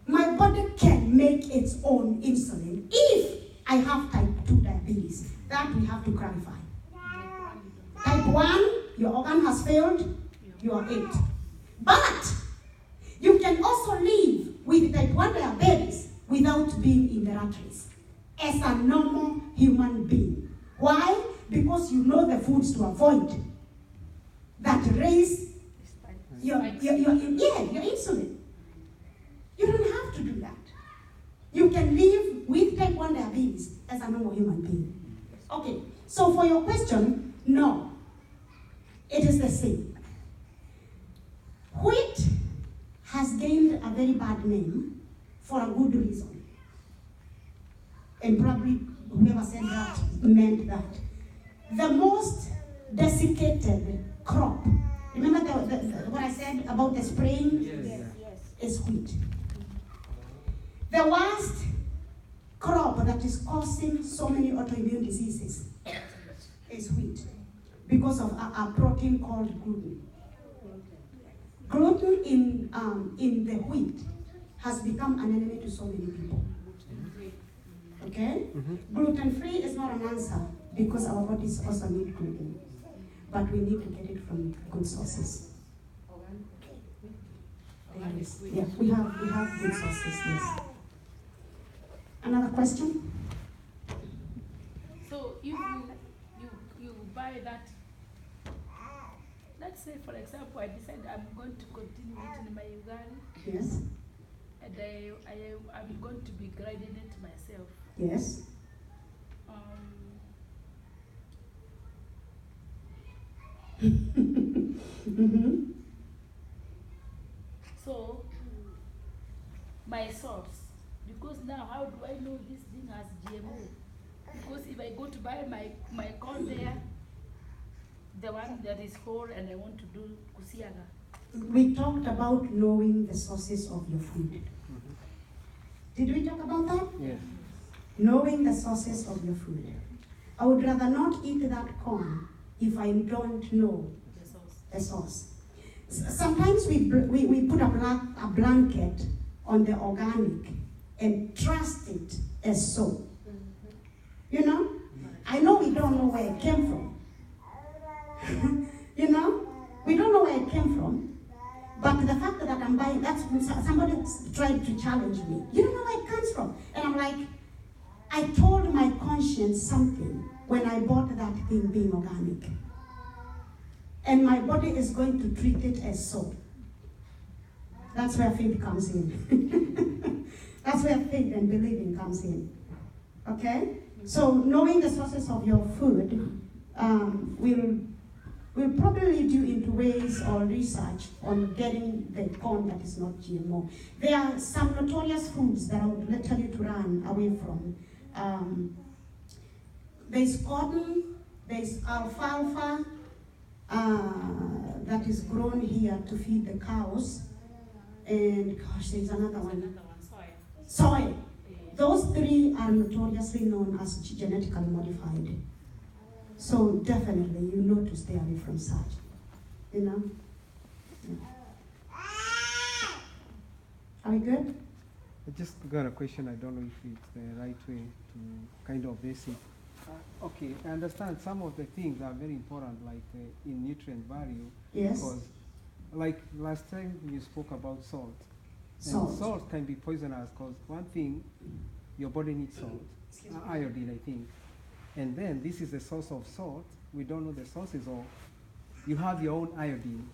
My body can make its own insulin if I have type 2 diabetes. That we have to clarify. Type 1, your organ has failed, you are 8. But you can also live with type 1 diabetes without being in the rat race as a normal human being. Why? Because you know the foods to avoid that raise your insulin. You don't have to do that. You can live with type 1 diabetes as a normal human being. Okay, so for your question, no. It is the same. Wheat has gained a very bad name for a good reason. And probably whoever said that meant that. The most desiccated crop, remember what I said about the spraying? Yes. Is wheat. The worst crop that is causing so many autoimmune diseases is wheat because of a protein called gluten. Gluten in the wheat has become an enemy to so many people. Okay? Gluten-free is not an answer because our bodies also need gluten. But we need to get it from good sources. Yeah, we have good sources, yes. Another question? So if you buy that, let's say for example I decide I'm going to continue eating my ugali Yes. and I'm going to be grinding it myself. Yes. Mm-hmm. So my source, because now how do I know this thing has GMO? Because if I go to buy my corn there, the one that is whole and I want to do kusiaga. We talked about knowing the sources of your food. Did we talk about that? Yes. Knowing the sources of your food. I would rather not eat that corn if I don't know the source. Sometimes we put a blanket on the organic and trust it as so. You know? I know we don't know where it came from. You know? We don't know where it came from. But the fact that I'm buying, that's when somebody tried to challenge me. You don't know where it comes from. And I'm like, I told my conscience something when I bought that thing being organic. And my body is going to treat it as so. That's where faith comes in. That's where faith and believing comes in. Okay? So knowing the sources of your food will probably lead you into ways or research on getting the corn that is not GMO. There are some notorious foods that I would tell you to run away from. There's cotton, there's alfalfa, that is grown here to feed the cows. And gosh, there's another one. Soy. Those three are notoriously known as genetically modified. So definitely you know to stay away from such. You know? Yeah. Are we good? I just got a question. I don't know if it's the right way to kind of base it. Okay, I understand some of the things are very important, like in nutrient value. Yes. Because, like last time you spoke about salt. Salt. And salt can be poisonous because one thing, your body needs salt, iodine, I think. And then this is the source of salt. We don't know the sources, or you have your own iodine.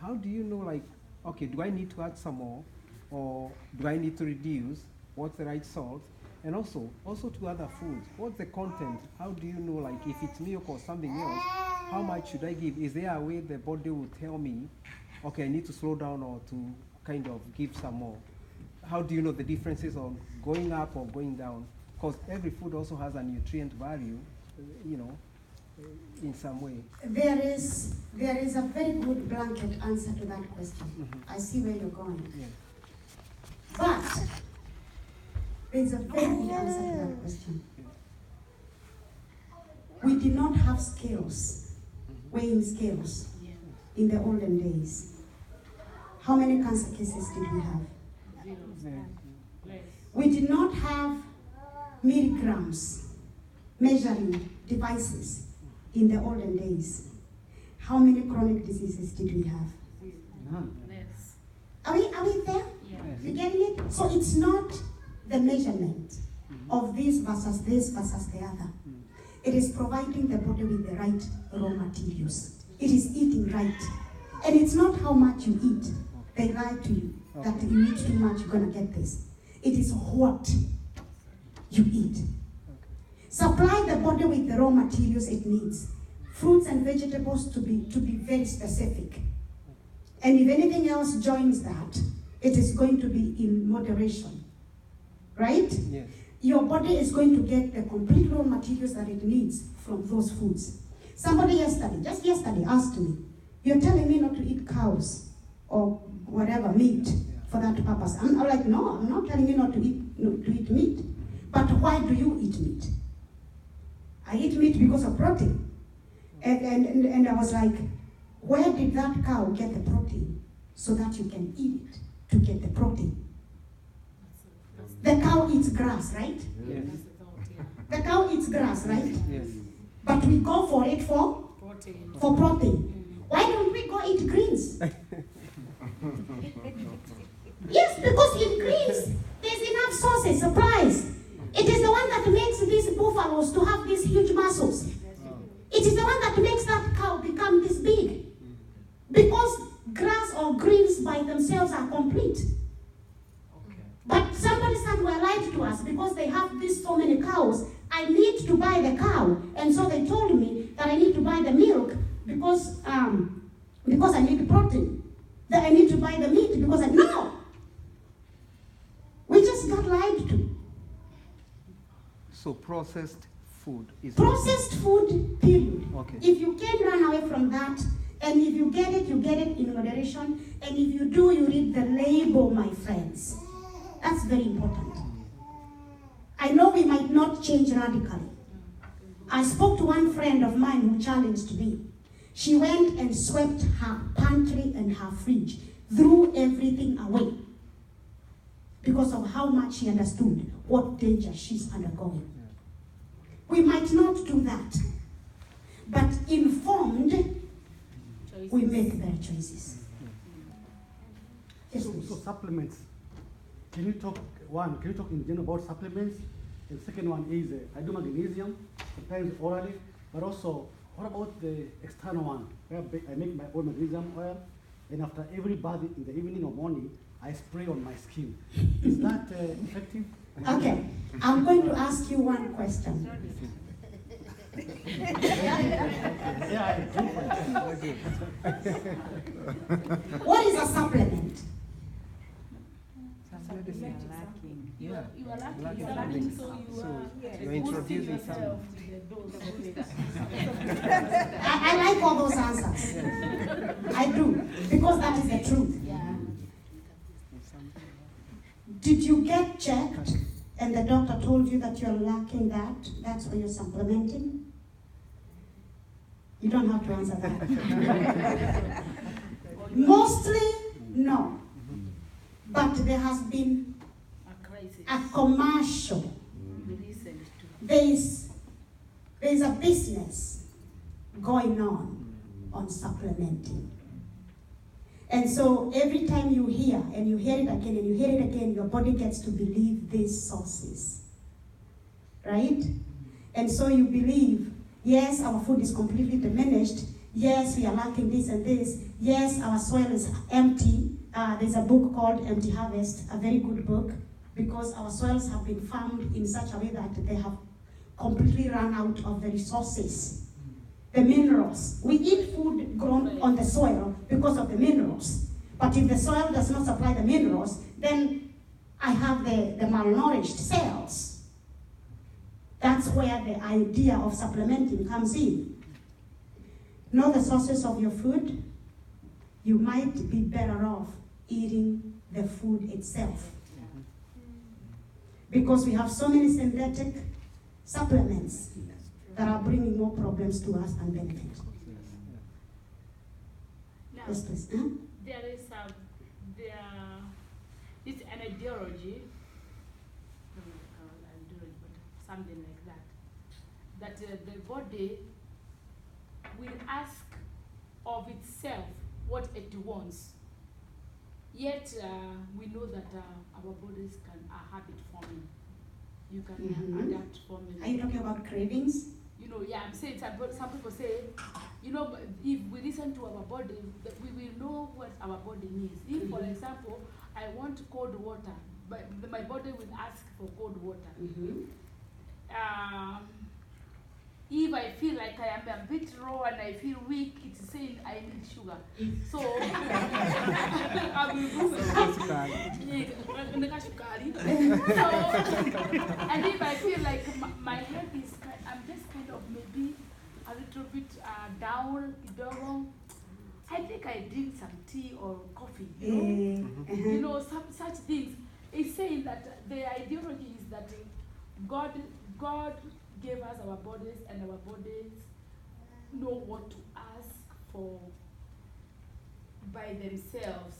How do you know, like, okay, do I need to add some more, or do I need to reduce? What's the right salt? And also to other foods, what's the content? How do you know, like, if it's milk or something else, how much should I give? Is there a way the body will tell me, okay, I need to slow down or to kind of give some more? How do you know the differences on going up or going down? Because every food also has a nutrient value, you know, in some way. There is a very good blanket answer to that question. I see where you're going. Yeah. But there's a very good answer to that question. We did not have scales, weighing scales, in the olden days. How many cancer cases did we have? We did not have milligrams measuring devices in the olden days. How many chronic diseases did we have? None. Are we there? You getting it? So it's not the measurement of this versus the other. It is providing the body with the right raw materials. It is eating right. And it's not how much you eat. They lie to you that you eat too much, you're going to get this. It is what you eat. Supply the body with the raw materials it needs. Fruits and vegetables to be very specific. And if anything else joins that, it is going to be in moderation. Right? Yes. Your body is going to get the complete raw materials that it needs from those foods. Somebody just yesterday, asked me, you're telling me not to eat cows or whatever, meat, for that purpose. I'm like, no, I'm not telling you not to eat meat. But why do you eat meat? I eat meat because of protein. And I was like, where did that cow get the protein so that you can eat it to get the protein? The cow eats grass, right? Yes. The cow eats grass, right? Yes. But we go for it for Protein. protein. Why don't we go eat greens? Yes, because in greens, there's enough sources, supplies. It is the one that makes these buffaloes to have these huge muscles. It is the one that makes that cow become this big. Because grass or greens by themselves are complete. But somebody somewhere lied to us because they have these so many cows. I need to buy the cow. And so they told me that I need to buy the milk because I need protein. That I need to buy the meat because no! We just got lied to. So processed food is Processed food, period. Okay. If you can run away from that, and if you get it in moderation, and if you do, you read the label, my friends. That's very important. I know we might not change radically. I spoke to one friend of mine who challenged me. She went and swept her pantry and her fridge, threw everything away because of how much she understood what danger she's undergoing. We might not do that, but informed, we make better choices. Yes, So please. supplements. Can you talk in general about supplements? And second one is I do magnesium, sometimes orally, but also what about the external one? Where I make my own magnesium oil, and after every bath in the evening or morning, I spray on my skin. Is that effective? Okay, I'm going to ask you one question. Yeah, I do. What is a supplement? Yeah. You are lacking Lacking something, something. so you So are you're introducing boosting yourself something. to the dose. I like all those answers. I do, because that is the truth. Yeah. Did you get checked and the doctor told you that you're lacking that? That's why you're supplementing? You don't have to answer that. Mostly, no. But there has been A crisis. a commercial. Recent too. There's a business going on supplementing. And so every time you hear, and you hear it again, and you hear it again, your body gets to believe these sources. Right? And so you believe, yes, our food is completely diminished. Yes, we are lacking this and this. Yes, our soil is empty. There's a book called Empty Harvest, a very good book, because our soils have been farmed in such a way that they have completely run out of the resources, the minerals. We eat food grown on the soil because of the minerals. But if the soil does not supply the minerals, then I have the malnourished cells. That's where the idea of supplementing comes in. Know the sources of your food. You might be better off eating the food itself. Because we have so many synthetic supplements that are bringing more problems to us than benefit. Now, Yes, please. Huh? there is it's an ideology, something like that, that the body will ask of itself what it wants. Yet we know that our bodies are habit forming. You can adapt forming. Are you talking about cravings? You know, yeah, I'm saying some people say, you know, if we listen to our body, that we will know what our body needs. If, for example, I want cold water, my body will ask for cold water. Mhm. If I feel like I am a bit raw and I feel weak, it's saying I need sugar. So I will do it. So, and if I feel like my head is, I'm just kind of maybe a little bit down, I think I drink some tea or coffee, you know, some such things. It's saying that the ideology is that God gave us our bodies, and our bodies know what to ask for by themselves.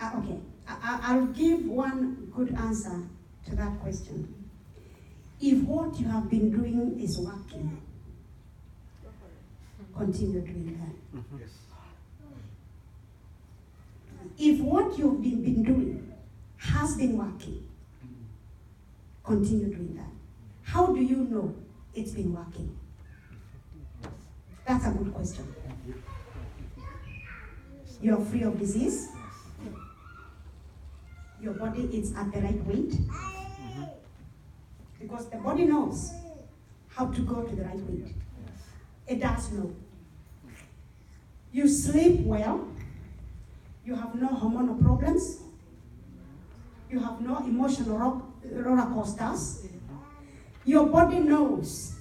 Okay, I'll give one good answer to that question. If what you have been doing is working, continue doing that. Yes. If what you've been doing has been working, continue doing that. How do you know it's been working? That's a good question. You're free of disease. Your body is at the right weight. Because the body knows how to go to the right weight. It does know. You sleep well. You have no hormonal problems. You have no emotional roller coasters. Your body knows,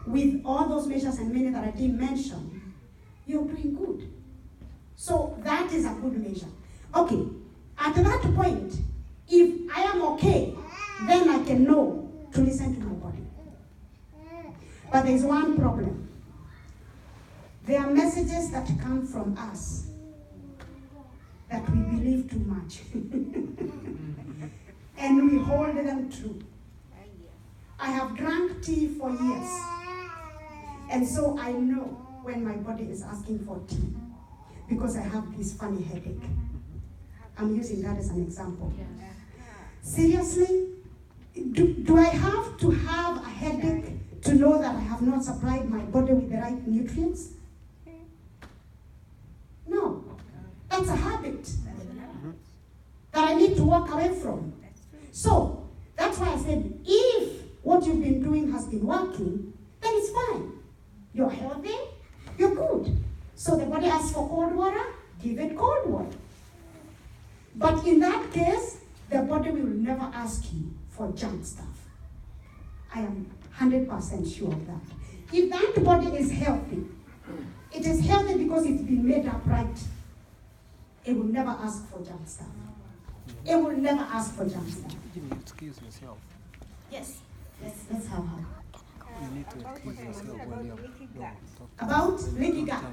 with all those measures and many that I didn't mention, you're doing good. So that is a good measure. Okay, at that point, if I am okay, then I can know to listen to my body. But there's one problem. There are messages that come from us that we believe too much. And we hold them true. I have drank tea for years. And so I know when my body is asking for tea because I have this funny headache. I'm using that as an example. Seriously? Do I have to have a headache to know that I have not supplied my body with the right nutrients? No. That's a habit that I need to walk away from. So, that's why I said, if what you've been doing has been working, then it's fine. You're healthy, you're good. So the body asks for cold water, give it cold water. But in that case, the body will never ask you for junk stuff. I am 100% sure of that. If that body is healthy, it is healthy because it's been made up right. It will never ask for junk stuff. It will never ask for junk stuff. You need to excuse yourself. Yes. Let's have her. You need to excuse yourself when you're talking. About leaky gut.